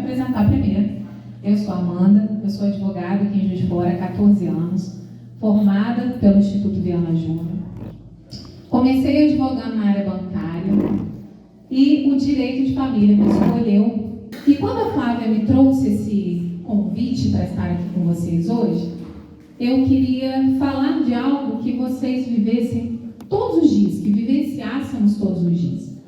apresentar primeiro. Eu sou Amanda, eu sou advogada aqui em Juiz de Fora há 14 anos, formada pelo Instituto Viana Júnior. Comecei advogando na área bancária e o direito de família me escolheu. E quando a Flávia me trouxe esse convite para estar aqui com vocês hoje, eu queria falar de algo que vocês vivessem todos os dias, que vivenciássemos todos os dias.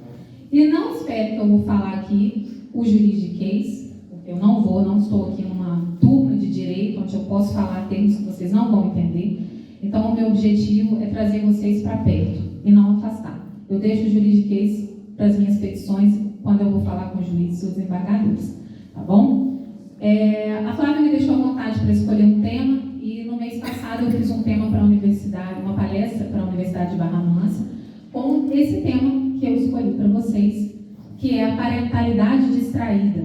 E não espere que eu vou falar aqui o juridiquês, eu não estou aqui numa turma de direito, onde eu posso falar termos que vocês não vão entender. Então, o meu objetivo é trazer vocês para perto e não afastar. Eu deixo o juridiquês para as minhas petições quando eu vou falar com os juízes ou desembargadores, tá bom? A Flávia me deixou à vontade para escolher um tema e no mês passado eu fiz um tema para a universidade, uma palestra para a Universidade de Barra Mansa, com esse tema que eu escolhi para vocês, que é a parentalidade distraída,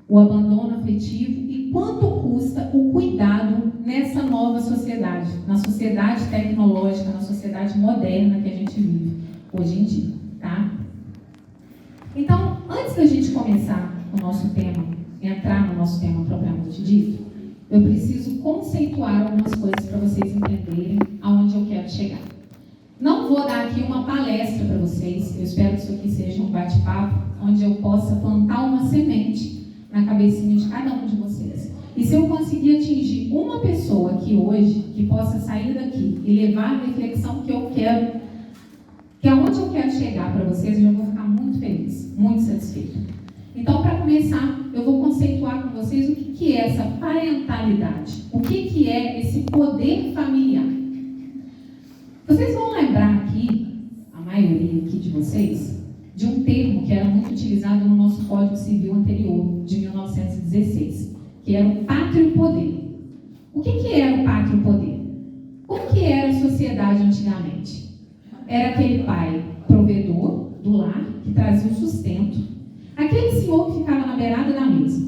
o abandono afetivo e quanto custa o cuidado nessa nova sociedade, na sociedade tecnológica, na sociedade moderna que a gente vive hoje em dia, tá? Então, antes da gente começar o nosso tema, entrar no nosso tema propriamente dito, eu preciso conceituar algumas coisas para vocês entenderem aonde eu quero chegar. Não vou dar aqui uma palestra para vocês, eu espero que isso aqui seja um bate-papo, onde eu possa plantar uma semente na cabecinha de cada um de vocês. E se eu conseguir atingir uma pessoa aqui hoje, que possa sair daqui e levar a reflexão que eu quero, que é onde eu quero chegar para vocês, eu já vou ficar muito feliz, muito satisfeita. Então, para começar, eu vou conceituar com vocês o que é essa parentalidade, o que é esse poder familiar. Vocês vão lembrar aqui, a maioria aqui de vocês, de um termo que era muito utilizado no nosso Código Civil anterior, de 1916, que era o pátrio poder. O que era o pátrio poder? Como que era a sociedade antigamente? Era aquele pai provedor do lar, que trazia o sustento, aquele senhor que ficava na beirada da mesa,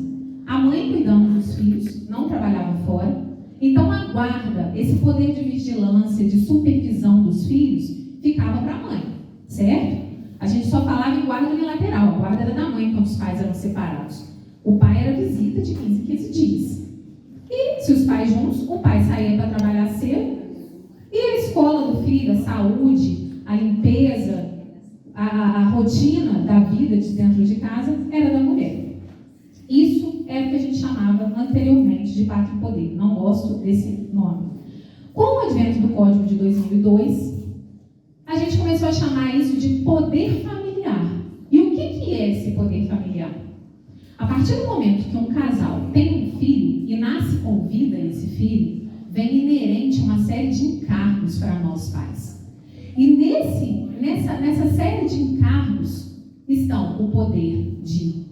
a mãe cuidando dos filhos, não trabalhava fora. Então a guarda, esse poder de vigilância, de supervisão dos filhos, ficava para a mãe, certo? A gente só falava em guarda unilateral, a guarda era da mãe quando os pais eram separados. O pai era visita de 15 em 15 dias. E se os pais juntos, o pai saía para trabalhar cedo, e a escola do filho, a saúde, a limpeza, a rotina da vida de dentro de casa era da mulher. Isso era o que a gente chamava anteriormente de pátrio poder. Não gosto desse nome. Com o advento do Código de 2002, a gente começou a chamar isso de poder familiar. E o que é esse poder familiar? A partir do momento que um casal tem um filho e nasce com vida esse filho, vem inerente uma série de encargos para nós pais. E nessa série de encargos estão o poder de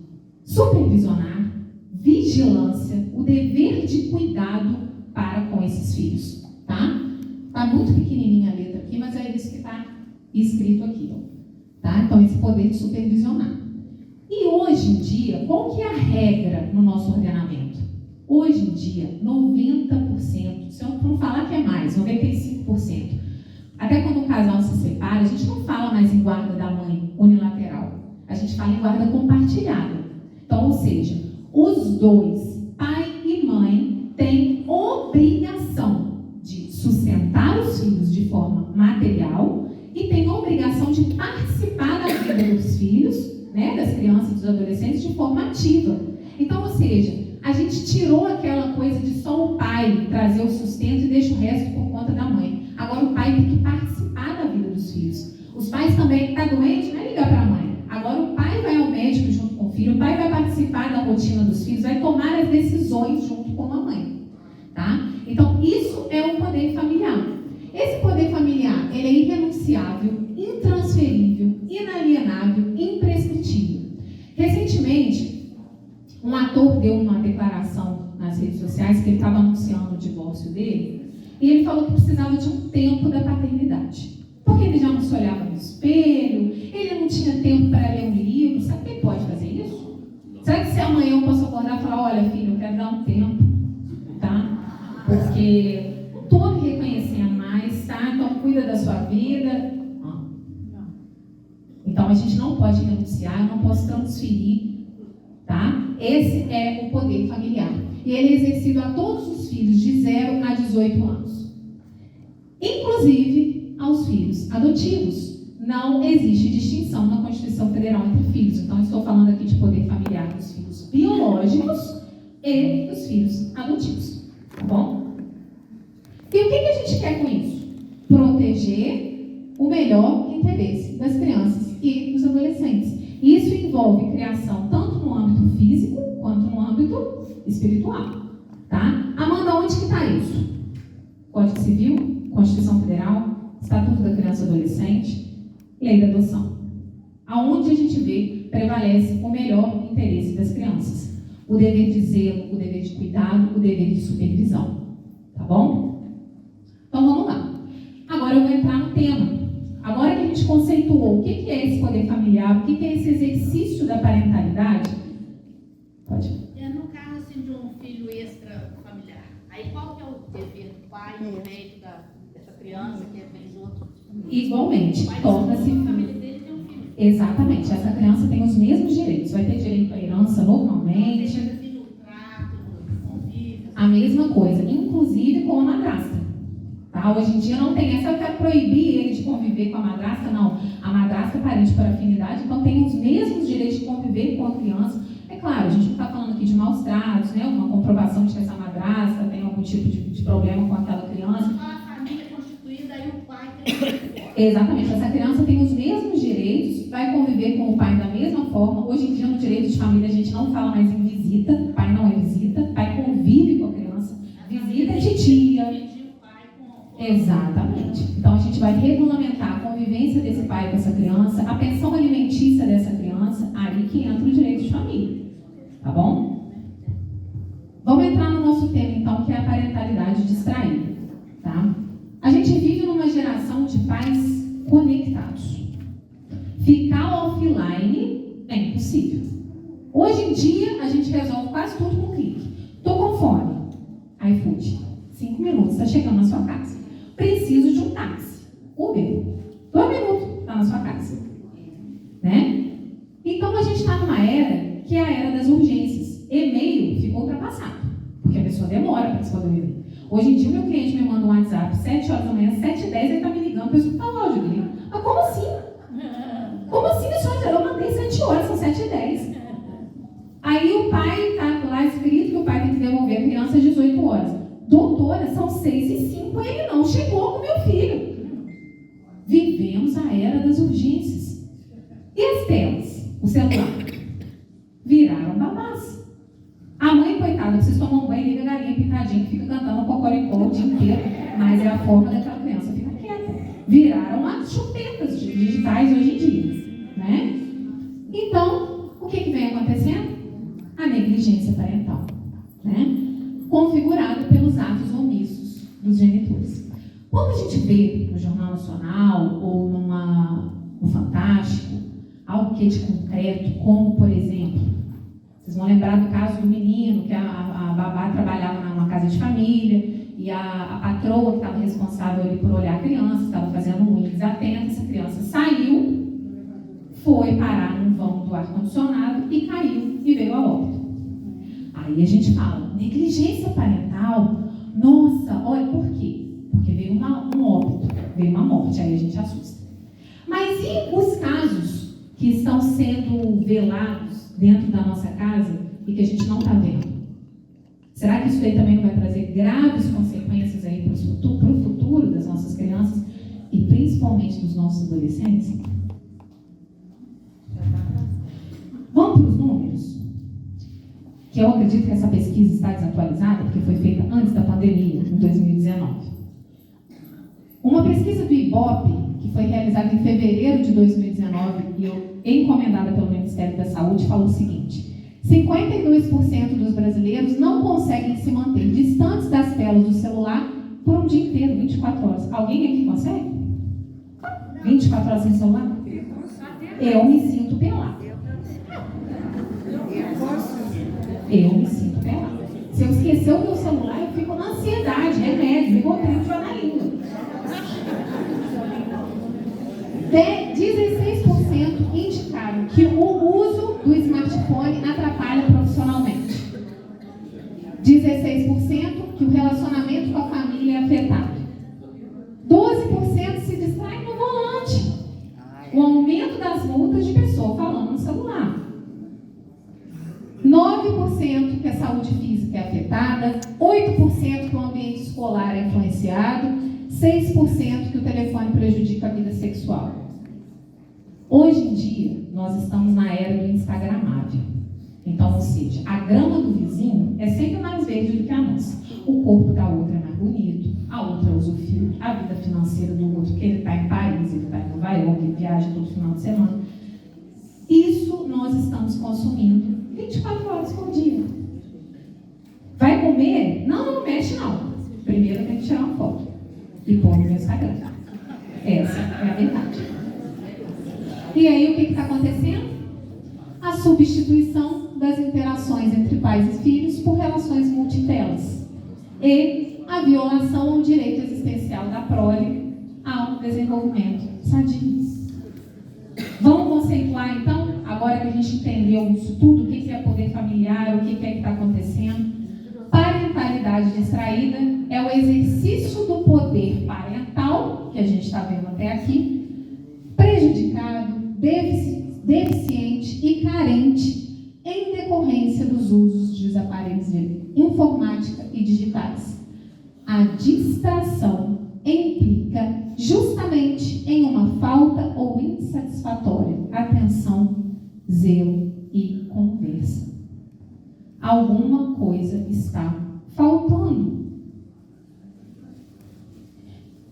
supervisionar, vigilância, o dever de cuidado para com esses filhos, tá? Está muito pequenininha a letra aqui, mas é isso que está escrito aqui, tá? Então, esse poder de supervisionar. E hoje em dia, qual que é a regra no nosso ordenamento? Hoje em dia, 90%, se eu não falar que é mais, 95%. Até quando o casal se separa, a gente não fala mais em guarda da mãe unilateral. A gente fala em guarda compartilhada. Então, ou seja, os dois, pai e mãe, têm obrigação de sustentar os filhos de forma material e têm obrigação de participar da vida dos filhos, né, das crianças e dos adolescentes, de forma ativa. Então, ou seja, a gente tirou aquela coisa de só o pai trazer o sustento e deixa o resto por conta da mãe. Agora o pai tem que participar da vida dos filhos. Os pais também, está doente, não é ligar para a mãe. Agora o pai vai ao médico junto com o filho, o pai vai participar da rotina dos filhos, vai tomar as decisões junto com a mãe. Tá? Então, isso é o poder familiar. Esse poder familiar, ele é irrenunciável, intransferível, inalienável, imprescritível. Recentemente, um ator deu uma declaração nas redes sociais que ele estava anunciando o divórcio dele, e ele falou que precisava de um tempo da paternidade. Porque ele já não se olhava no espelho, ele não tinha tempo para ler um livro. Sabe quem pode fazer isso? Será que se amanhã eu posso acordar e falar, olha filho, eu quero dar um tempo, tá? Porque estou me reconhecendo mais, tá? Então cuida da sua vida. Não. Então a gente não pode renunciar, não posso transferir, tá? Esse é o poder familiar. E ele é exercido a todos os filhos de 0 a 18 anos. Inclusive aos filhos adotivos. Não existe distinção na Constituição Federal entre filhos. Então, estou falando aqui de poder familiar dos filhos biológicos e dos filhos adotivos. Tá bom? E o que a gente quer com isso? Proteger o melhor interesse das crianças e dos adolescentes. Isso envolve criação tanto no âmbito físico quanto no âmbito espiritual. Tá? Amanda, onde que está isso? Código Civil, Constituição Federal, Estatuto da Criança e Adolescente, Lei da Adoção. Aonde a gente vê prevalece o melhor interesse das crianças. O dever de zelo, o dever de cuidado, o dever de supervisão. Tá bom? Então vamos lá. Agora eu vou entrar no tema. Agora que a gente conceituou o que é esse poder familiar, o que é esse exercício da parentalidade, pode. No caso assim, de um filho extrafamiliar, aí qual que é o dever do pai, do médico dessa criança, que é dos outros? Igualmente, torna-se. A família dele tem um filho. Exatamente, essa criança tem os mesmos direitos, vai ter direito à herança normalmente. No trato, no convívio. A mesma coisa, inclusive com a madrasta. Tá? Hoje em dia não tem essa, eu quero proibir ele de conviver com a madrasta, não. A madrasta é parente por afinidade, então tem os mesmos direitos de conviver com a criança. É claro, a gente não está falando aqui de maus tratos, né? Uma comprovação de que essa madrasta tem algum tipo de problema com aquela criança. A família constituída e o pai tem fora. Exatamente, essa criança tem os mesmos direitos, vai conviver com o pai da mesma forma. Hoje em dia, no direito de família, a gente não fala mais em visita, pai não é visita, pai convive com a criança. Visita é titia. Exatamente. Então, a gente vai regulamentar a convivência desse pai com essa criança, a pensão alimentícia dessa criança, aí que entra o direito de família. Tá bom? Vamos entrar no nosso tema, então, que é a parentalidade distraída. Tá? A gente vive numa geração de pais conectados. Ficar offline é impossível. Hoje em dia, a gente resolve quase tudo com um clique. Tô com fome. iFood. 5 minutos, está chegando na sua casa. Preciso de um táxi. Uber. 2 minutos, está na sua casa. Né? Então, a gente está numa era que é a era das urgências. E-mail ficou ultrapassado, porque a pessoa demora para responder o e-mail. Hoje em dia, o meu cliente me manda um WhatsApp 7 horas da manhã, 7h10, ele está me ligando para eu escutar o áudio dele. Mas como assim? Como assim, senhora? Eu mandei 7 horas, são 7h10. Aí o pai está lá escrito que o pai tem que devolver a criança às 18 horas. Doutora, são 6h05, ele não chegou com meu filho. Vivemos a era das urgências. E as telas? O celular? Viraram babás. A mãe, coitada, precisa tomar um banho, liga a galinha pintadinha, que fica cantando cocoricó o dia inteiro, mas é a forma daquela criança ficar quieta. Viraram as chupetas digitais hoje em dia. Né? Então, o que vem acontecendo? A negligência parental. Né? Configurado pelos atos omissos dos genitores. Quando a gente vê no Jornal Nacional ou no Fantástico algo que é de concreto, como, por exemplo, vocês vão lembrar do caso do menino que a babá trabalhava numa casa de família e a patroa que estava responsável ali por olhar a criança, estava fazendo unha desatenta, essa criança saiu, foi parar num vão do ar-condicionado e caiu e veio a óbito. Aí a gente fala, negligência parental, nossa, olha, por quê? Porque veio um óbito, veio uma morte, aí a gente assusta. Mas e os casos que estão sendo velados dentro da nossa casa e que a gente não está vendo? Será que isso daí também não vai trazer graves consequências aí para o futuro das nossas crianças e principalmente dos nossos adolescentes? Vamos para os números? Que eu acredito que essa pesquisa está desatualizada, porque foi feita antes da pandemia, em 2019. Uma pesquisa do IBOP, que foi realizada em fevereiro de 2019 e encomendada pelo Ministério da Saúde, falou o seguinte: 52% dos brasileiros não conseguem se manter distantes das telas do celular por um dia inteiro, 24 horas. Alguém aqui consegue? 24 horas sem celular? Eu me sinto pelado. Eu me sinto pelado. Se eu esquecer o meu celular, eu fico na ansiedade, remédio, Rivotril de jornalismo. 16% indicaram que o uso do smartphone atrapalha profissionalmente. 16% que o relacionamento com a família é afetado. 12% se distrai no volante. O aumento das multas de pessoa falando no celular. 9% que a saúde física é afetada. 8% que o ambiente escolar é influenciado. 6% que o telefone prejudica a vida sexual. Hoje em dia, nós estamos na era do instagramável. Então, ou seja, a grama do vizinho é sempre mais verde do que a nossa. O corpo da outra é mais bonito, a outra usa o filtro, a vida financeira do outro, que ele está em Paris, ele está em Nova York, ele viaja todo final de semana. Isso nós estamos consumindo 24 horas por dia. Vai comer? Não mexe não. Primeiro tem que tirar uma foto e pôr no Instagram. Essa é a verdade. E aí o que está acontecendo? A substituição das interações entre pais e filhos por relações multitelas e a violação ao direito existencial da prole ao desenvolvimento sadio. Vamos conceituar então, agora que a gente entendeu isso tudo, o que é poder familiar, o que está acontecendo. Parentalidade distraída é o exercício do poder parental, que a gente está vendo até aqui, prejudicado, deficiente e carente em decorrência dos usos dos aparelhos de informática e digitais. A distração implica justamente em uma falta ou insatisfatória atenção, zelo e conversa. Alguma coisa está faltando.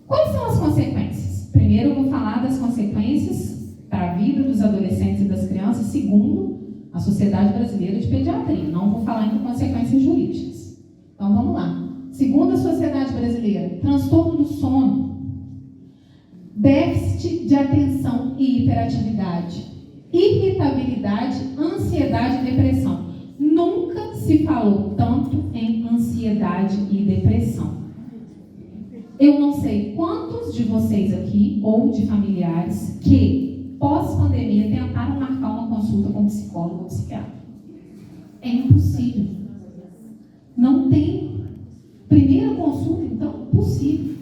Quais são as consequências? Primeiro, eu vou falar das consequências para a vida dos adolescentes e das crianças, segundo a Sociedade Brasileira de Pediatria. Não vou falar em consequências jurídicas. Então, vamos lá. Segundo a Sociedade Brasileira, transtorno do sono, déficit de atenção e hiperatividade, irritabilidade, ansiedade e depressão. Nunca se falou tanto em ansiedade e depressão. Eu não sei quantos de vocês aqui, ou de familiares, que pós-pandemia tentaram marcar uma consulta com psicólogo ou psiquiatra. É impossível. Não tem. Primeira consulta, então, possível.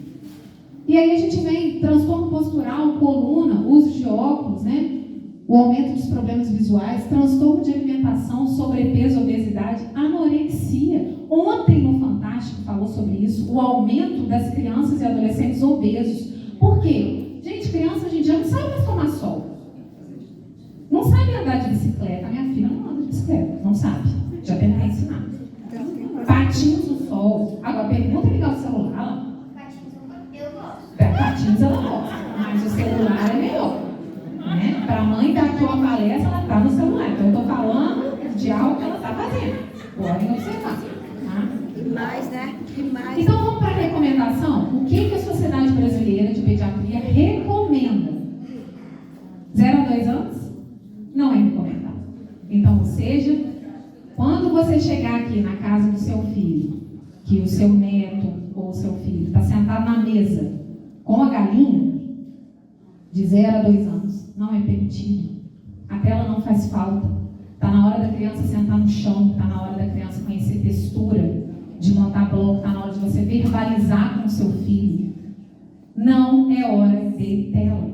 E aí a gente vem transtorno postural, coluna, uso de óculos, né? O aumento dos problemas visuais, transtorno de alimentação, sobrepeso, obesidade, anorexia. Ontem no Fantástico falou sobre isso, o aumento das crianças e adolescentes obesos. Por quê? Gente, criança hoje em dia não sabe mais tomar sol. Não sabe andar de bicicleta. A minha filha não anda de bicicleta, não sabe. Já tentei ensinar. Patins no sol. Agora, pergunta ligar o celular. Eu gosto. Patins ela gosta, mas o celular é melhor. Né? Para a mãe dar aqui uma palestra, ela está no celular. Então, eu estou falando de algo que ela está fazendo. Podem observar. Tá? Demais, né? Demais. Então, vamos para a recomendação. O que a Sociedade Brasileira de Pediatria recomenda? 0 a 2 anos? Não é recomendado. Então, ou seja, quando você chegar aqui na casa do seu filho, que o seu neto ou o seu filho está sentado na mesa com a galinha, de 0 a 2 anos, não é permitido. A tela não faz falta. Está na hora da criança sentar no chão, está na hora da criança conhecer textura, de montar bloco, está na hora de você verbalizar com o seu filho. Não é hora de tela.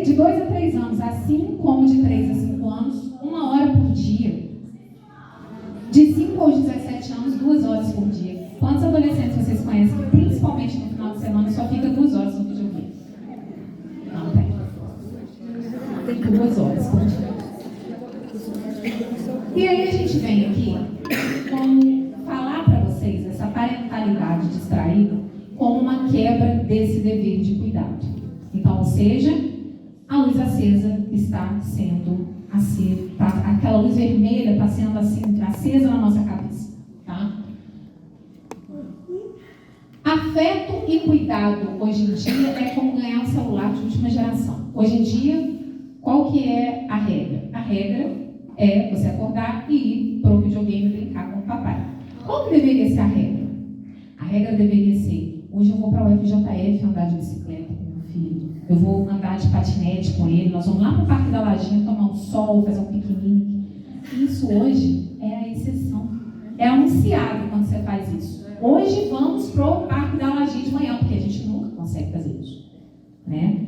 De 2 a 3 anos, assim como de 3 a 5 anos, 1 hora por dia. De 5 aos 17 anos, 2 horas por dia. Quantos adolescentes vocês conhecem que, principalmente no final de semana, só fica 2 horas no videogame? Não tem. Tem 2 horas por dia. E aí a gente vem aqui falar para vocês essa parentalidade distraída como uma quebra desse dever de cuidado. Então, ou seja, a luz acesa está sendo aquela luz vermelha está sendo assim, acesa na nossa cabeça. Tá? Afeto e cuidado hoje em dia é como ganhar um celular de última geração. Hoje em dia, qual que é a regra? A regra é você acordar e ir para o videogame brincar com o papai. Qual que deveria ser a regra? A regra deveria ser: hoje eu vou para o FJF andar de bicicleta com meu filho. Eu vou andar de patinete com ele. Nós vamos lá para o Parque da Lajinha tomar um sol, fazer um piquenique. Isso hoje é a exceção. É anunciado quando você faz isso. Hoje vamos pro Parque da Lajinha de manhã, porque a gente nunca consegue fazer isso, né?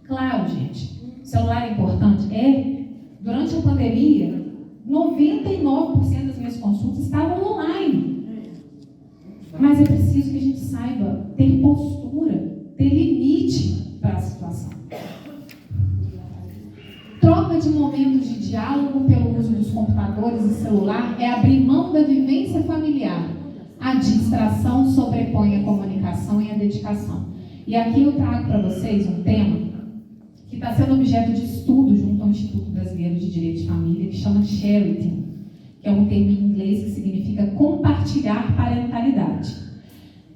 Claro, gente, o celular é importante? É. Durante a pandemia, 99% das minhas consultas estavam online. Mas é preciso que a gente saiba ter postura, ter limite para a situação. Troca de momentos de diálogo pelo uso dos computadores e celular é abrir mão da vivência familiar. A distração sobrepõe a comunicação e a dedicação. E aqui eu trago para vocês um tema que está sendo objeto de estudo junto ao Instituto Brasileiro de Direito de Família, que chama sharing, que é um termo em inglês que significa compartilhar parentalidade.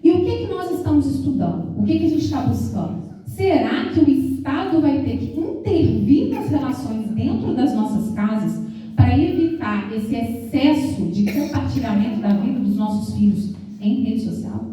E o que nós estamos estudando? O que a gente está buscando? Será que o Estado vai ter que intervir nas relações dentro das nossas casas para evitar esse excesso de compartilhamento da vida dos nossos filhos em rede social?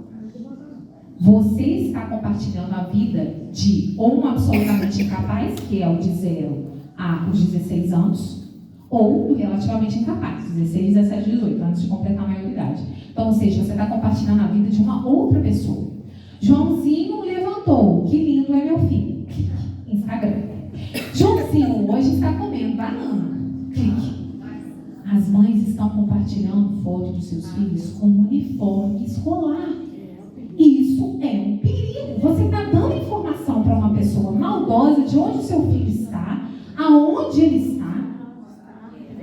Você está compartilhando a vida de ou um absolutamente incapaz, que é o de 0 aos 16 anos, ou do relativamente incapaz, 16, 17, 18, antes de completar a maioridade. Então, ou seja, você está compartilhando a vida de uma outra pessoa. Joãozinho levantou, que lindo é meu filho. Instagram. Joãozinho hoje está comendo banana. Clique. As mães estão compartilhando fotos dos seus filhos com uniforme escolar. Isso é um perigo. Você está dando informação para uma pessoa maldosa de onde o seu filho está, aonde ele está,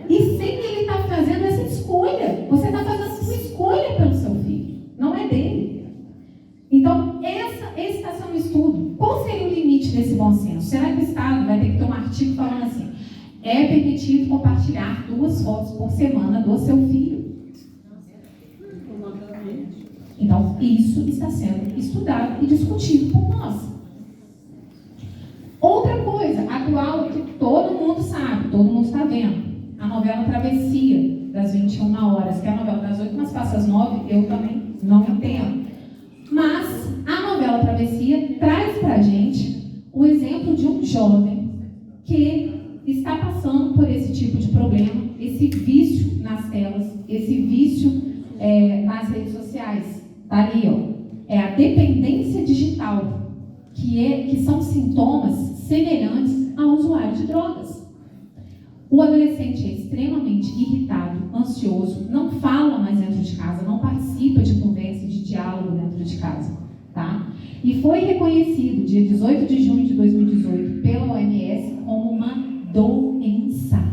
e sem ele estar fazendo essa escolha. Você está fazendo uma escolha pelo seu filho, não é dele. Então, esse está sendo um estudo. Qual seria o limite desse bom senso? Será que o Estado vai ter que ter um artigo falando assim: é permitido compartilhar 2 fotos por semana do seu filho? Então, isso está sendo estudado e discutido por nós. Outra coisa atual que todo mundo sabe, todo mundo está vendo, a novela Travessia, das 21 horas, que é a novela das 8, mas passa às 9, eu também não entendo. Mas a novela Travessia traz para a gente o exemplo de um jovem que está passando por esse tipo de problema, esse vício nas telas, esse vício nas redes sociais. Tá ali, ó. É a dependência digital, que são sintomas semelhantes ao usuário de drogas. O adolescente é extremamente irritado, ansioso, não fala mais dentro de casa, não participa de conversa, de diálogo dentro de casa, tá? E foi reconhecido, dia 18 de junho de 2018, pela OMS como uma doença.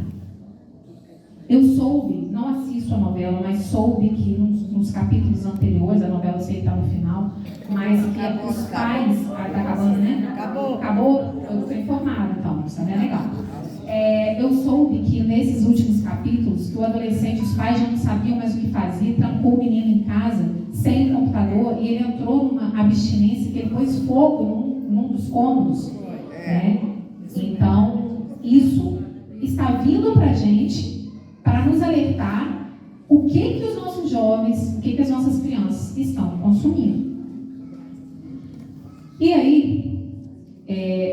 Eu soube, não assisto a novela, mas soube que nos capítulos anteriores, a novela sei que está no final, mas que os pais... Está acabando, né? Acabou? Eu estou informada, então, isso também é legal. Eu soube que nesses últimos capítulos, que o adolescente, os pais já não sabiam mais o que fazer, trancou o menino em casa, sem computador, e ele entrou numa abstinência que ele pôs fogo num dos cômodos. Né? Então, isso está vindo para a gente para nos alertar o que os nossos jovens, o que as nossas crianças estão consumindo. E aí,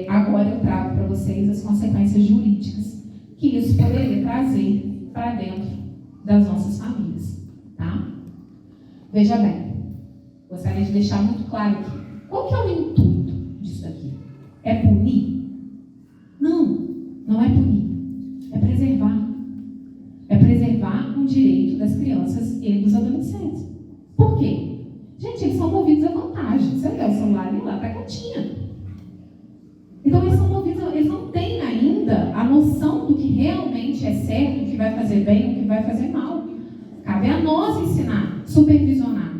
agora eu trago para vocês as consequências jurídicas que isso poderia trazer para dentro das nossas famílias, tá? Veja bem, gostaria de deixar muito claro aqui. Qual que é o intuito disso aqui? É punir? Não é punir. É preservar. É preservar o direito das crianças e dos adolescentes. Por quê? Gente, eles são movidos à vantagem. Você olha o celular e lá está quietinha. Então eles são movidos, eles não têm ainda a noção do que realmente é certo, o que vai fazer bem, o que vai fazer mal. Cabe a nós ensinar, supervisionar.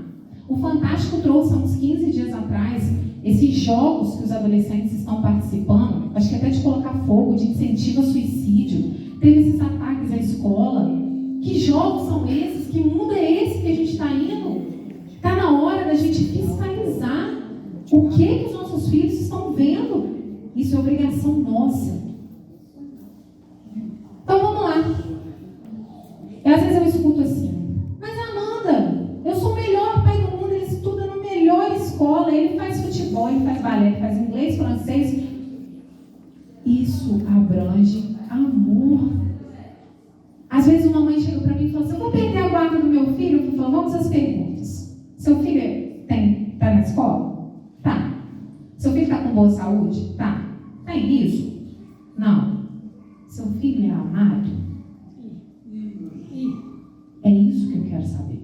O Fantástico trouxe há uns 15 dias atrás esses jogos que os adolescentes estão participando, acho que até de colocar fogo, de incentivo ao suicídio. Teve esses ataques à escola. Que jogos são esses? Que mundo é esse que a gente está indo? Está na hora da gente fiscalizar o que os nossos filhos estão vendo. Isso é obrigação nossa. Então vamos lá. Às vezes eu escuto assim: mas Amanda, eu sou o melhor pai do mundo, ele estuda na melhor escola, ele faz futebol, ele faz balé, ele faz inglês, francês. Isso abrange amor. Às vezes uma mãe chega para mim e fala assim: eu vou perder a guarda do meu filho? Eu vamos às perguntas. Seu filho está na escola? Tá. Seu filho está com boa saúde? Tá. Está em risco? Não. Seu filho é amado? É isso que eu quero saber.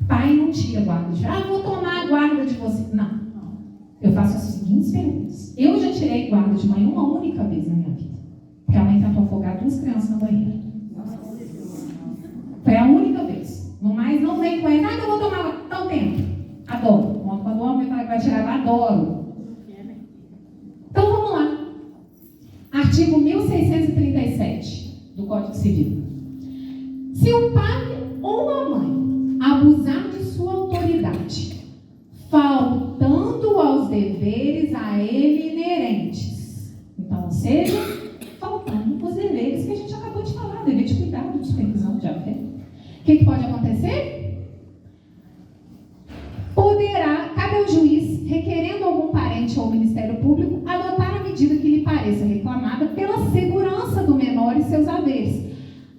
Pai não tira guarda de vou tomar a guarda de você. Não. Eu faço as seguintes perguntas. Eu já tirei guarda de mãe uma única vez na minha vida. Porque a mãe tentou afogar 2 crianças na banheira. Foi a única vez. No mais, não vem com ele. Eu vou tomar tal tempo. Adoro. Quando o homem fala que vai tirar, eu adoro. Então, vamos lá. Artigo 1637 do Código Civil. Se o pai ou a mãe abusar de sua autoridade, faltando aos deveres a ele inerentes. Então, ou seja, faltando os deveres que a gente acabou de falar, dever de cuidado, de supervisão, de afeto. O que pode acontecer? Cabe ao juiz, requerendo algum parente ou Ministério Público, adotar a medida que lhe pareça reclamada pela segurança do menor e seus haveres,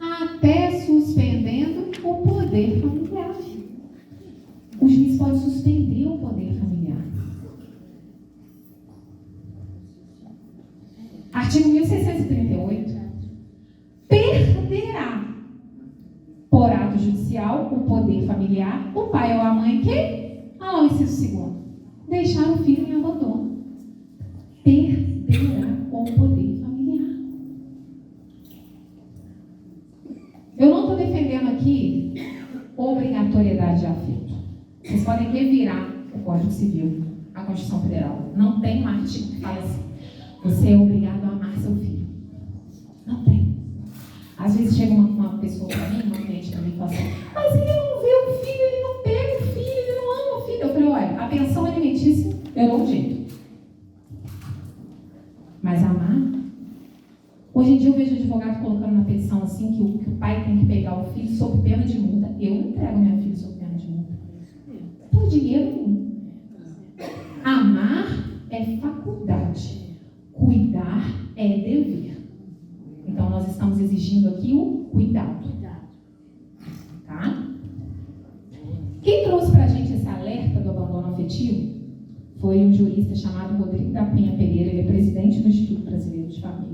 até suspendendo o poder familiar. O juiz pode suspender o poder familiar. Artigo 1638. Perderá, por ato judicial, o poder familiar, o pai ou a mãe que, o inciso 2º, deixar o filho em abandono. Perderá o poder familiar. Eu não estou defendendo aqui obrigatoriedade de afeto. Vocês podem revirar o Código Civil, a Constituição Federal. Não tem um artigo que fala assim: você é obrigado a amar seu filho. Não tem. Às vezes chega uma pessoa para mim, uma cliente para mim, e fala assim: mas ele não vê o filho, ele não pega o filho, ele não ama o filho. Eu falei: olha, a pensão alimentícia eu dou um jeito. Mas amar? Hoje em dia eu vejo advogado colocando na petição assim que o pai tem que pegar o filho sob pena de multa. Eu não entrego minha filha sob pena de multa. Por dinheiro nenhum. Amar é faculdade. Cuidar é dever. Então nós estamos exigindo aqui o cuidado. Tá? Quem trouxe pra gente esse alerta do abandono afetivo foi um jurista chamado Rodrigo da Penha Pereira. Ele é presidente do Instituto Brasileiro de Família.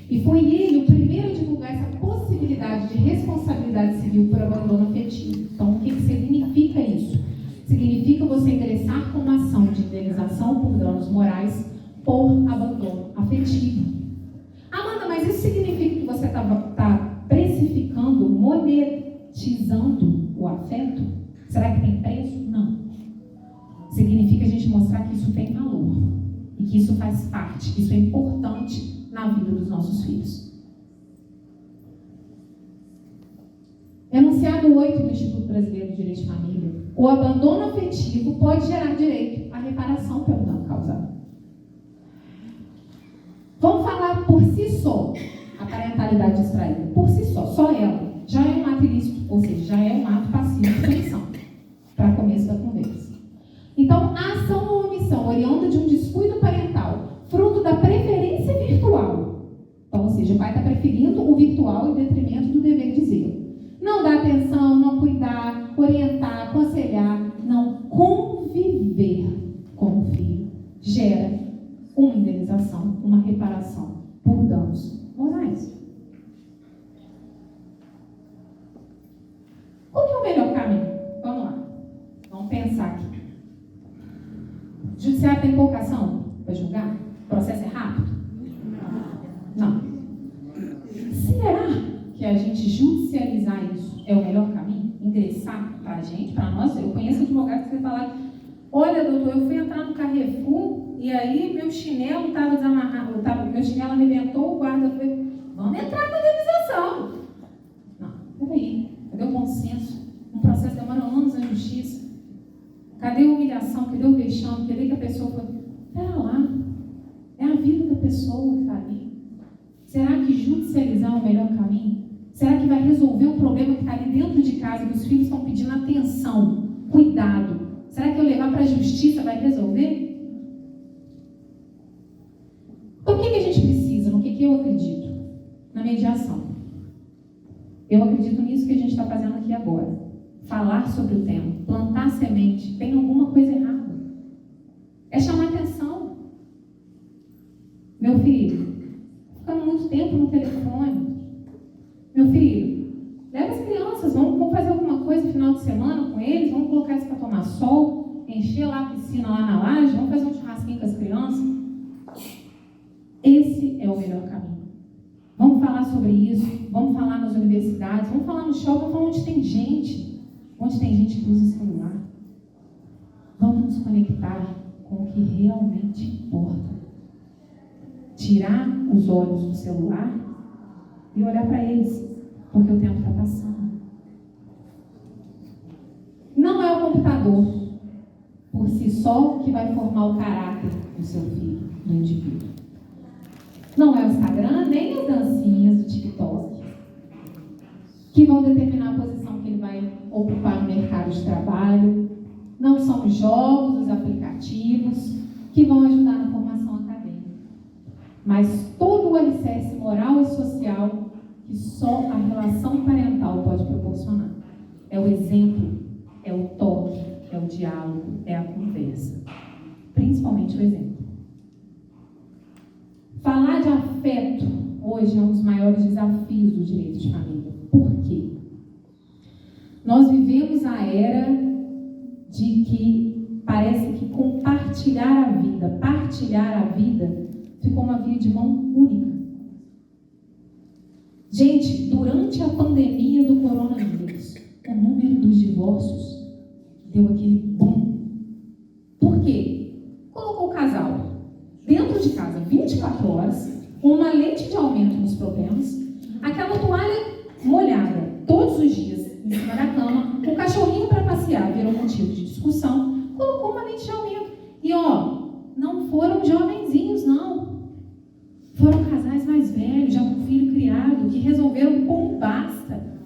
E foi ele o primeiro a divulgar essa possibilidade de responsabilidade civil por abandono afetivo. Então, o que significa isso? Significa você ingressar com uma ação de indenização por danos morais por abandono afetivo. Amanda, mas isso significa que você está precificando, monetizando o afeto? Será que tem preço? Não. Significa a gente mostrar que isso tem valor e que isso faz parte, que isso é importante na vida dos nossos filhos. Enunciado 8 do Instituto Brasileiro de Direito de Família: o abandono afetivo pode gerar direito à reparação pelo dano causado. Vamos falar por si só, a parentalidade distraída. Por si só ela, já é um ato ilícito, ou seja, já é um ato passivo de punição, para começo da conversa. Então, a ação ou omissão oriunda de um descuido parental, fruto da preferência virtual. Então, ou seja, o pai está preferindo o virtual em detrimento do dever de zelo. Não dar atenção, não cuidar, orientar, aconselhar, não conviver com o filho, gera uma indenização, uma reparação por danos morais. Qual que é o melhor caminho? Vamos lá. Vamos pensar aqui. O judiciário tem pouca ação para julgar? O processo é rápido? Não. Será que a gente judicializar isso é o melhor caminho? Ingressar para a gente, para nós? Eu conheço advogados que falam: olha, doutor, eu fui entrar no Carrefour e aí meu chinelo estava desamarrado, meu chinelo arrebentou, o guarda foi: vamos entrar com a indenização. Não, peraí, cadê o bom senso? Um processo demora anos na justiça. Cadê a humilhação? Cadê o vexame? Cadê que a pessoa foi? Pera lá, é a vida da pessoa que está ali. Será que judicializar é o melhor caminho? Será que vai resolver o problema que está ali dentro de casa, que os filhos estão pedindo atenção, cuidado? Será que eu levar para a justiça vai resolver? Então, o que a gente precisa? No que eu acredito? Na mediação. Eu acredito nisso que a gente está fazendo aqui agora. falar sobre o tema, plantar semente, tem alguma coisa errada. É chamar atenção. Meu filho, ficando muito tempo no telefone. Meu filho, leva as crianças, vamos fazer alguma coisa no final de semana com eles, vamos colocar eles para tomar sol, encher lá a piscina lá na laje, vamos fazer um churrasquinho com as crianças. Esse é o melhor caminho. Vamos falar sobre isso, vamos falar nas universidades, vamos falar no shopping, vamos falar onde tem gente que usa celular. Vamos nos conectar com o que realmente importa. Tirar os olhos do celular e olhar para eles, porque o tempo está passando. Não é o computador por si só que vai formar o caráter do seu filho, do indivíduo. Não é o Instagram, nem as dancinhas do TikTok que vão determinar a posição que ele vai ocupar no mercado de trabalho. Não são os jogos, os aplicativos que vão ajudar na formação acadêmica. Mas todo o alicerce moral e social que só a relação parental pode proporcionar. É o exemplo, é o toque, é o diálogo, é a conversa. Principalmente o exemplo. Falar de afeto hoje é um dos maiores desafios do direito de família. Por quê? Nós vivemos a era de que parece que partilhar a vida, ficou uma via de mão única. Gente, durante a pandemia do coronavírus, o número dos divórcios deu aquele boom. Por quê? Colocou o casal dentro de casa 24 horas, com uma lente de aumento nos problemas, aquela toalha molhada todos os dias em cima da cama, o cachorrinho para passear virou motivo de discussão, colocou uma lente de aumento. E não foram jovenzinhos, não. Foram casais mais velhos, já com filho criado, que resolveram pôr um basta.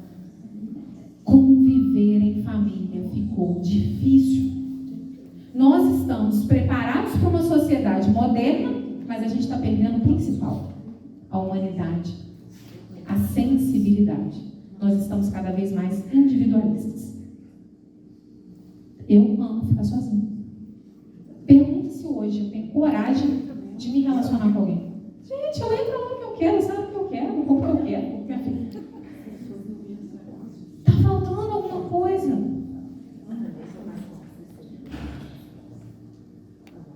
Conviver em família ficou difícil. Nós estamos preparados para uma sociedade moderna, mas a gente está perdendo o principal, a humanidade, a sensibilidade. Nós estamos cada vez mais individualistas. Eu amo ficar sozinha. Pergunta se hoje eu tenho coragem de me relacionar com alguém. Gente, eu entro no que eu quero, sabe o que eu quero, no corpo que eu quero. Está faltando alguma coisa.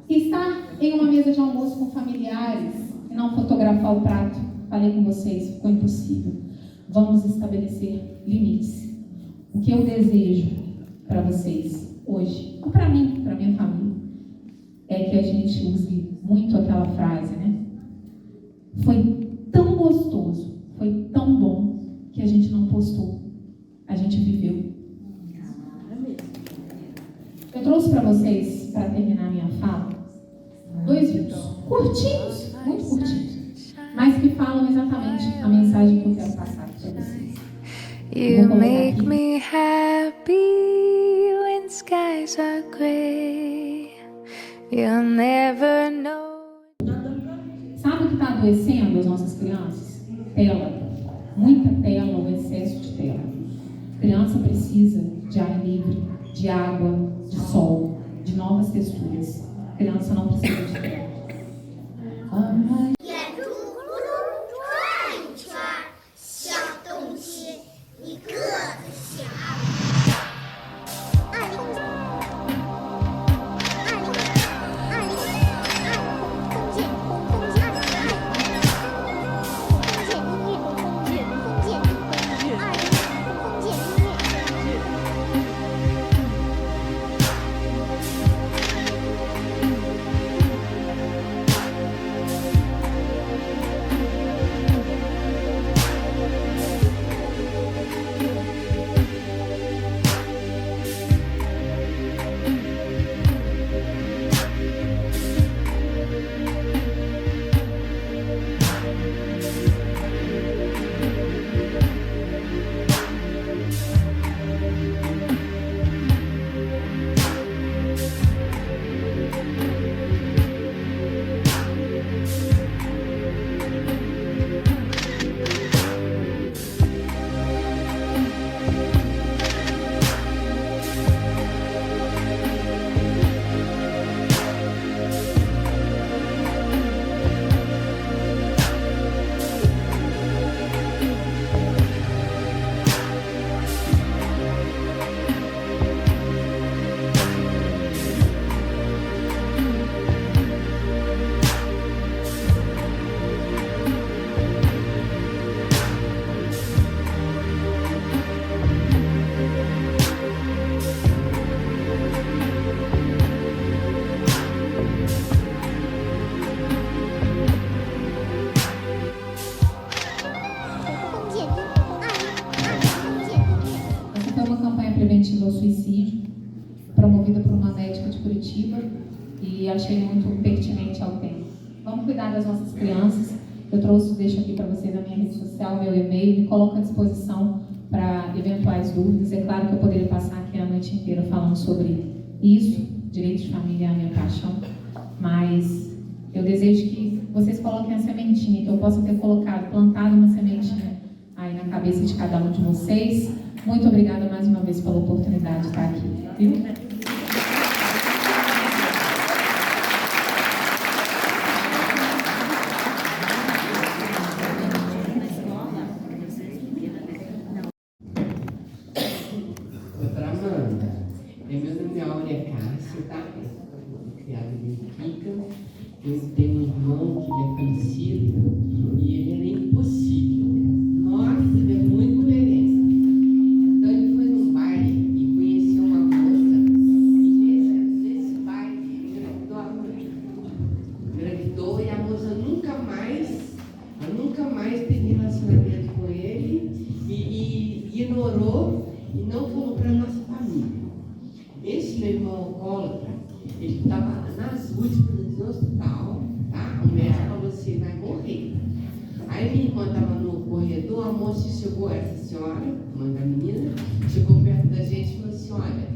Estar em uma mesa de almoço com familiares e não fotografar o prato, falei com vocês, ficou impossível. Vamos estabelecer limites. O que eu desejo para vocês hoje, ou para mim, para minha família, é que a gente use muito aquela frase, né? Foi tão gostoso, foi tão bom, que a gente não postou, a gente viveu. Eu trouxe para vocês, para terminar minha fala, 2 vídeos, curtinhos, muito curtinhos, mas que falam exatamente a mensagem que eu quero passar para vocês. You make me happy when skies are gray. You'll never know. Sabe o que está adoecendo as nossas crianças? Tela. Muita tela, o excesso de tela. A criança precisa de ar livre, de água, de sol, de novas texturas. A criança não precisa de tela. preventiva ao suicídio, promovida por uma médica de Curitiba, e achei muito pertinente ao tempo. Vamos cuidar das nossas crianças. Eu deixo aqui para vocês a minha rede social, meu e-mail, me coloco à disposição para eventuais dúvidas. É claro que eu poderia passar aqui a noite inteira falando sobre isso, direito de família é a minha paixão, mas eu desejo que vocês coloquem a sementinha, que eu possa ter plantado uma sementinha aí na cabeça de cada um de vocês. Muito obrigada mais uma vez pela oportunidade de estar aqui. Viu? Doutora Amanda, meu nome é Áurea Cássio, tá? Criada em Benfica. Eu tenho um irmão que ele é falecido e ele era impossível. Nossa, ele é muito mulherense. Então ele foi num baile e conheceu uma moça e nesse baile engravidou e a moça nunca mais teve relacionamento com ele e ignorou e não falou para a nossa família. Esse meu irmão alcoólatra, ele estava nas últimas no hospital, tá? O médico falou assim, vai morrer. Aí minha irmã estava no corredor, a moça chegou, essa senhora, mãe da menina, chegou perto da gente e falou assim, olha,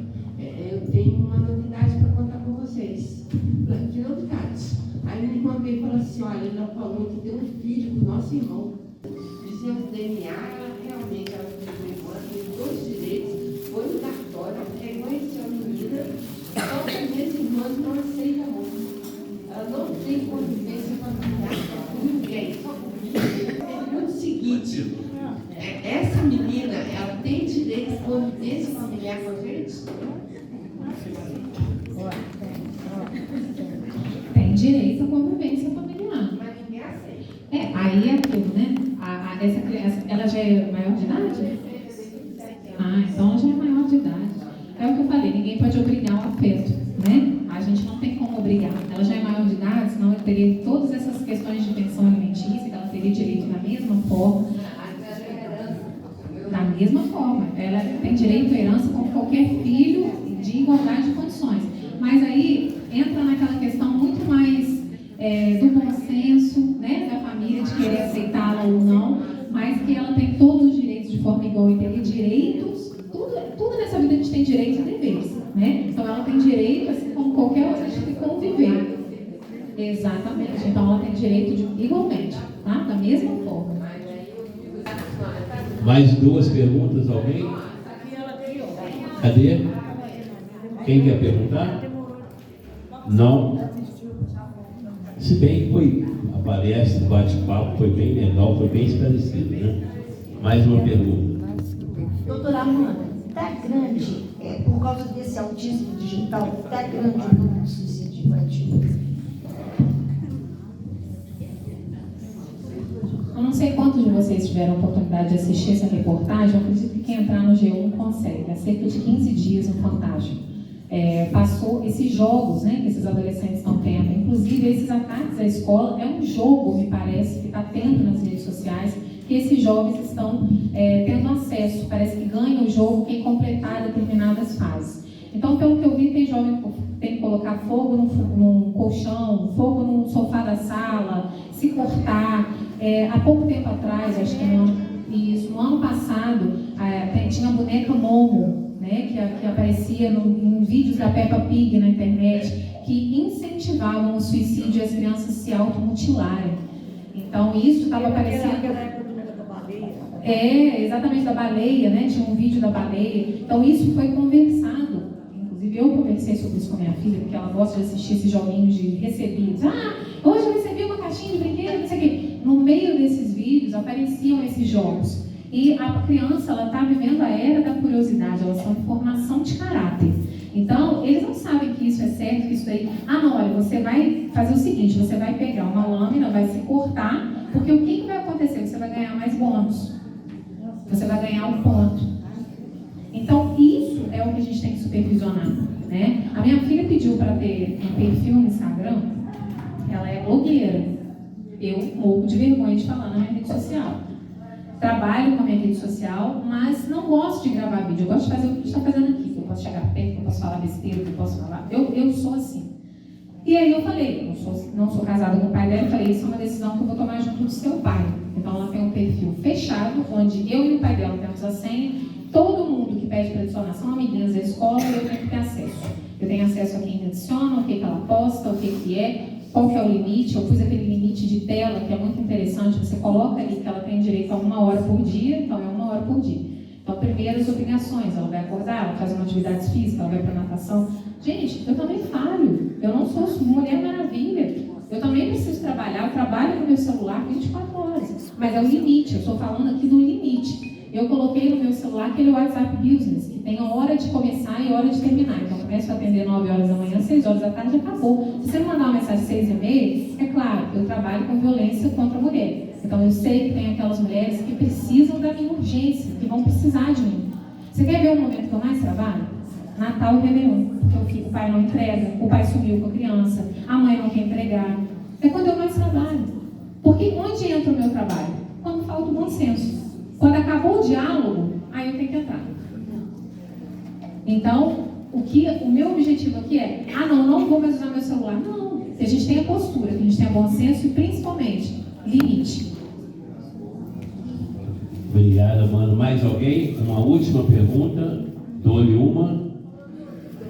eu tenho uma novidade para contar para vocês. Falei, que novidade? Aí minha irmã veio e falou assim, olha, ela falou que tem um filho com o nosso irmão. Fizemos DNA, ela realmente, ela foi irmã, tem todos os direitos, foi no cartório, reconheceu a menina, só que minhas irmãs não aceitam a moça. Ela não tem convivência familiar com ninguém, só comigo. É o seguinte, essa menina, ela tem direito de convivência familiar com a gente? Tem direito à convivência familiar. Mas ninguém aceita. Aí é aquilo, né? Essa criança, ela já é maior de idade? Então ela já é maior de idade. É o que eu falei, ninguém pode obrigar o afeto, né? A gente não tem como obrigar. Ela já é maior de idade, senão ela teria todas essas questões de pensão alimentícia, que ela teria direito da mesma forma. Da mesma forma. Ela tem direito à herança como qualquer filho de igualdade de condições. Mas aí entra naquela questão muito mais do bom senso, né, da família, de querer aceitá-la ou não, mas que ela tem todos os direitos de forma igual e tem direitos, tudo nessa vida a gente tem direitos e deveres, né? Então ela tem direito, assim como qualquer outra, de conviver. Exatamente. Então ela tem direito de igualmente, tá? Da mesma forma. Mais duas perguntas, alguém? Cadê? Quem quer perguntar? Não? Se bem que aparece, o bate-papo foi bem legal, foi bem esclarecido, né? Mais uma pergunta. Doutora Amanda, está grande, por causa desse autismo digital, está grande o número de suicídio infantil? Eu não sei quantos de vocês tiveram a oportunidade de assistir essa reportagem, eu acredito que quem entrar no G1 consegue. Há cerca de 15 dias, um fantástico. Passou esses jogos, né, que esses adolescentes estão tendo, inclusive esses ataques à escola, é um jogo, me parece, que está tendo nas redes sociais, que esses jovens estão tendo acesso, parece que ganha o jogo quem completar determinadas fases. Então, pelo que eu vi, tem jovem que tem que colocar fogo num colchão, fogo no sofá da sala, se cortar. Há pouco tempo atrás, acho que no ano passado, tinha a boneca Momo, né, que aparecia em vídeos da Peppa Pig na internet, que incentivavam o suicídio e as crianças se automutilarem. Então, isso estava aparecendo... exatamente, da baleia, né? Tinha um vídeo da baleia. Então, isso foi conversado. Inclusive, eu conversei sobre isso com a minha filha, porque ela gosta de assistir esses joguinhos de recebidos. Hoje eu recebi uma caixinha de brinquedo, não sei o quê. No meio desses vídeos, apareciam esses jogos. E a criança, ela está vivendo a era da curiosidade, elas são de formação de caráter. Então, eles não sabem que isso é certo, que isso daí... não, olha, você vai fazer o seguinte, você vai pegar uma lâmina, vai se cortar, porque o que vai acontecer? Você vai ganhar mais bônus. Você vai ganhar um ponto. Então, isso é o que a gente tem que supervisionar, né? A minha filha pediu para ter um perfil no Instagram, ela é blogueira. Eu morro de vergonha de falar na minha rede social. Trabalho com a minha rede social, mas não gosto de gravar vídeo. Eu gosto de fazer o que a gente está fazendo posso chegar perto, que eu posso falar besteira, que eu posso falar. Eu sou assim. E aí eu falei, não sou casada com o pai dela, eu falei, isso é uma decisão que eu vou tomar junto do seu pai. Então ela tem um perfil fechado, onde eu e o pai dela temos a senha, todo mundo que pede para adicionar são amiguinhas da escola, eu tenho que ter acesso. Eu tenho acesso a quem me adiciona, o que ela posta, o que é, qual que é o limite. Eu pus aquele limite de tela, que é muito interessante, você coloca ali que ela tem direito a 1 hora por dia, então é 1 hora por dia. Então, primeiras obrigações, ela vai acordar, ela faz uma atividade física, ela vai para natação. Gente, eu também falho, eu não sou mulher maravilha, eu também preciso trabalhar, eu trabalho com o meu celular 24 horas, mas é o limite, eu estou falando aqui do limite. Eu coloquei no meu celular aquele WhatsApp Business, que tem a hora de começar e a hora de terminar. Então, eu começo a atender 9 horas da manhã, 6 horas da tarde, acabou. Se você me mandar uma mensagem 6h30, é claro, eu trabalho com violência contra a mulher. Então, eu sei que tem aquelas mulheres que precisam da minha urgência, que vão precisar de mim. Você quer ver o momento que eu mais trabalho? Natal e Réveillon. Porque o pai não entrega, o pai sumiu com a criança, a mãe não quer entregar. É quando eu mais trabalho. Porque onde entra o meu trabalho? Quando falta o bom senso. Quando acabou o diálogo, aí eu tenho que entrar. Então, o meu objetivo aqui é, não vou mais usar meu celular. Não, que a gente tenha postura, que a gente tenha bom senso e principalmente, limite. Obrigado, mano. Mais alguém? Uma última pergunta. Dou-lhe uma.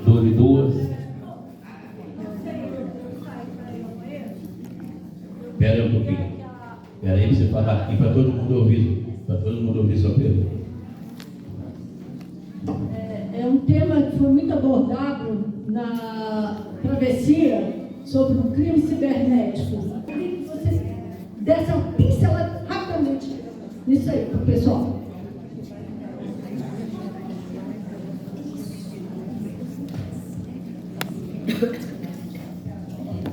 Dou-lhe duas. Espera um pouquinho. Espera aí, você falar aqui para todo mundo ouvir. Para todo mundo ouvir sua pergunta. É um tema que foi muito abordado na travessia sobre o crime cibernético. Eu queria que você desse uma pincelada rapidamente nisso aí para o pessoal.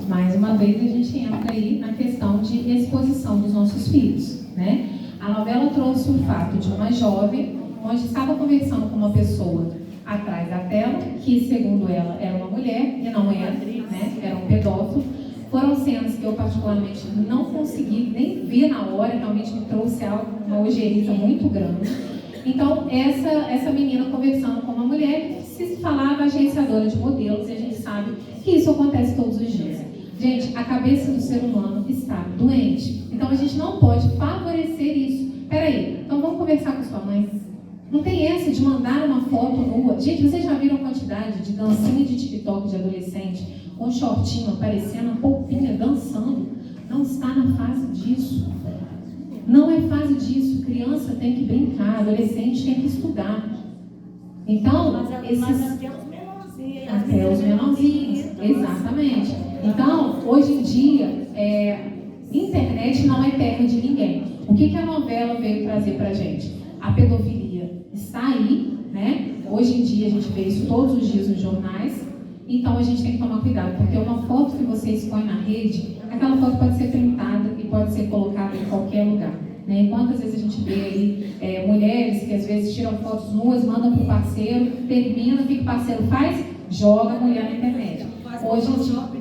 Mais uma vez a gente entra aí na questão de exposição dos nossos filhos, né? A novela trouxe o fato de uma jovem onde estava conversando com uma pessoa atrás da tela, que segundo ela era uma mulher e não era, né? Era um pedófilo. Foram cenas que eu particularmente não consegui nem ver na hora, realmente me trouxe uma ojeriza muito grande. Então, essa menina conversando com uma mulher que se falava agenciadora de modelos, e a gente sabe que isso acontece todos os dias. Gente, a cabeça do ser humano está doente. Então, a gente não pode favorecer isso. Peraí, então vamos conversar com sua mãe. Não tem essa de mandar uma foto nua. Gente, vocês já viram a quantidade de dancinha de TikTok de adolescente com shortinho aparecendo, a polpinha dançando? Não está na fase disso. Não é fase disso. Criança tem que brincar, adolescente tem que estudar. Então, Mas até os menorzinhos. até os menorzinhos, exatamente. Então, hoje em dia, internet não é terra de ninguém. O que a novela veio trazer pra gente? A pedofilia está aí, né? Hoje em dia a gente vê isso todos os dias nos jornais. Então a gente tem que tomar cuidado, porque uma foto que você expõe na rede, aquela foto pode ser printada e pode ser colocada em qualquer lugar, né? Quantas vezes a gente vê aí mulheres que às vezes tiram fotos nuas, mandam para o parceiro, termina, o que o parceiro faz? Joga a mulher na internet. Hoje em dia...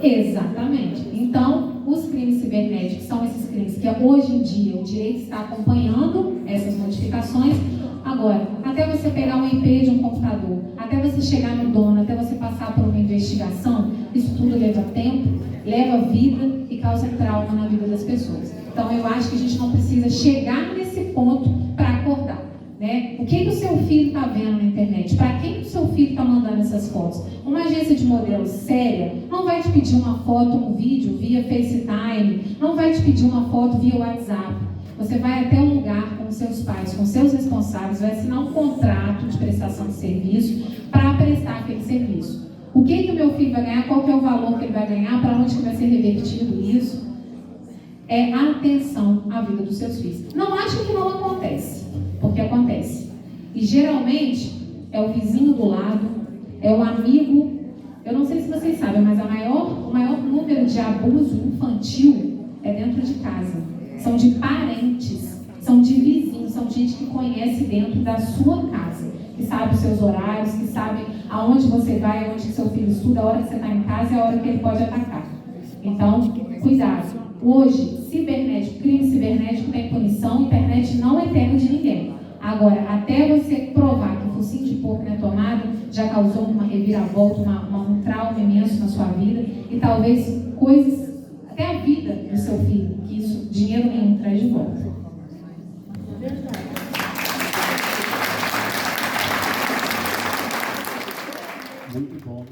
Exatamente. Então, os crimes cibernéticos são esses crimes que hoje em dia o direito está acompanhando essas modificações. Agora, até você pegar um IP de um computador, até você chegar no dono, até você passar por uma investigação, isso tudo leva tempo, leva vida e causa trauma na vida das pessoas. Então, eu acho que a gente não precisa chegar nesse ponto para acordar, né? O que o seu filho está vendo na internet? Para quem o seu filho está mandando essas fotos? Uma agência de modelos séria não vai te pedir uma foto, um vídeo via FaceTime, não vai te pedir uma foto via WhatsApp. Você vai até um lugar com seus pais, com seus responsáveis, vai assinar um contrato de prestação de serviço para prestar aquele serviço. O que o meu filho vai ganhar? Qual que é o valor que ele vai ganhar? Para onde que vai ser revertido isso? É a atenção à vida dos seus filhos. Não achem que não acontece, porque acontece. E geralmente é o vizinho do lado, é o amigo. Eu não sei se vocês sabem, mas o maior número de abuso infantil é dentro de casa. São de parentes, são de vizinhos, são de gente que conhece dentro da sua casa, que sabe os seus horários, que sabe aonde você vai, aonde que seu filho estuda, a hora que você está em casa e a hora que ele pode atacar. Então, cuidado. Hoje, crime cibernético tem punição, internet não é terra de ninguém. Agora, até você provar que o focinho de porco não é tomado, já causou uma reviravolta, um trauma imenso na sua vida, e talvez coisas, até a vida do seu filho, que isso, dinheiro nenhum traz de volta. Muito bom.